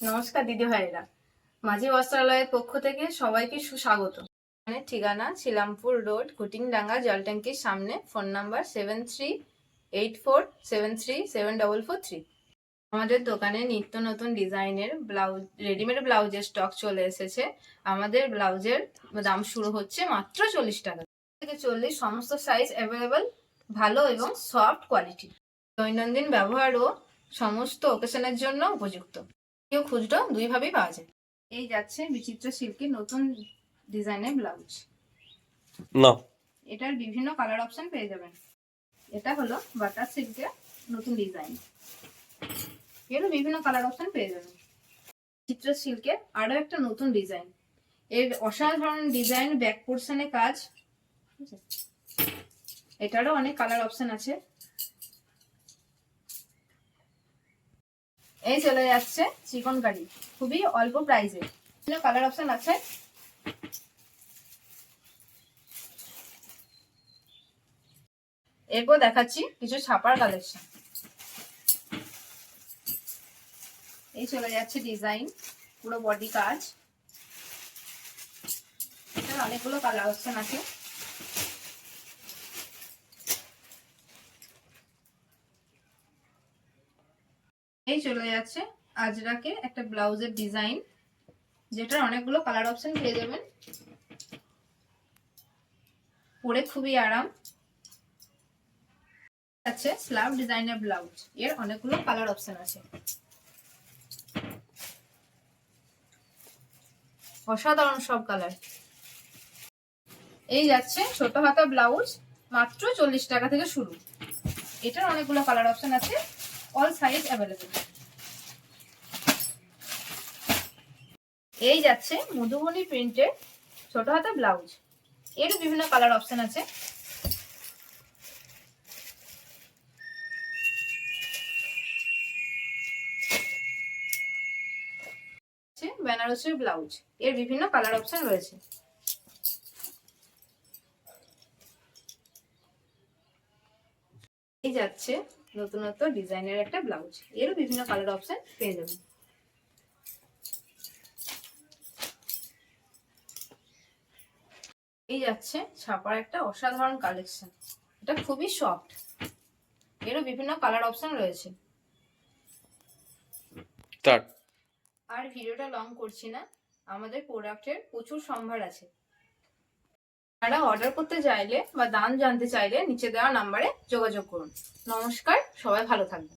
নমস্কার দিদি ভাইরা, মাঝি বস্ত্রালয়ের পক্ষ থেকে সবাইকে সুস্বাগত। ঠিকানা শিলামপুর রোড, কুটিংডাঙ্গা, জলট্যাঙ্কির সামনে। ফোন নাম্বার 7384733744 আমাদের দোকানে নিত্য নতুন ডিজাইনের ব্লাউজ, রেডিমেড ব্লাউজের স্টক চলে এসেছে। আমাদের ব্লাউজের দাম শুরু হচ্ছে মাত্র 40 টাকা থেকে 40। সমস্ত সাইজ অ্যাভেলেবল, ভালো এবং সফট কোয়ালিটি, দৈনন্দিন ব্যবহার ও সমস্ত ওকেশনের জন্য উপযুক্ত। কেউ খুচরো দুইভাবেই পাওয়া যায়। এই যাচ্ছে বিচিত্র সিল্কের নতুন ডিজাইনের ব্লাউজ। না, এটার বিভিন্ন কালার অপশন পেয়ে যাবেন। এটা হলো বাটার সিল্কের নতুন ডিজাইন, এরও বিভিন্ন কালার অপশন পেয়ে যাবেন। চিত্র সিল্কের আরো একটা নতুন ডিজাইন, এর অসাধারণ ডিজাইন, ব্যাক পোর্শনে কাজ, এটারও অনেক কালার অপশন আছে। এই চলে যাচ্ছে চিকন কারি, খুবই অল্প প্রাইসে, বিভিন্ন কালার অপশন আছে। এরপর দেখাচ্ছি কিছু ছাপার কালেকশন। এই চলে যাচ্ছে ডিজাইন, পুরো বডি কাজ, এটার অনেকগুলো কালার অপশন আছে। এই চলে যাচ্ছে আজরাকের একটা ব্লাউজের ডিজাইন, যেটার অনেকগুলো কালার অপশন পেয়ে যাবেন। পরে খুবই আরাম আছে। স্ল্যাব ডিজাইনের ব্লাউজ, এর অনেকগুলো কালার অপশন আছে। অসাধারণ সব কালার। এই যাচ্ছে ছোট হাতা ব্লাউজ, মাত্র 40 টাকা থেকে শুরু। এটার অনেকগুলো কালার অপশন আছে, অল সাইজ অ্যাভেলেবল। এই যাচ্ছে মধুবনী প্রিন্টের ছোট হাতা ব্লাউজ, এরও বিভিন্ন কালার অপশন আছে। বেনারসির ব্লাউজ, এর বিভিন্ন কালার অপশন রয়েছে। এই যাচ্ছে নতুনত্ব ডিজাইনের একটা ব্লাউজ, এরও বিভিন্ন কালার অপশন পেয়ে যাবেন। এই যাচ্ছে ছাপার একটা অসাধারণ কালেকশন, এটা খুবই সফট, এরও বিভিন্ন কালার অপশন রয়েছে। আর ভিডিওটা লং করছি না, আমাদের প্রোডাক্টের প্রচুর সম্ভার আছে। আপনারা অর্ডার করতে চাইলে বা দাম জানতে চাইলে নিচে দেওয়া নাম্বারে যোগাযোগ করুন। নমস্কার, সবাই ভালো থাকবেন।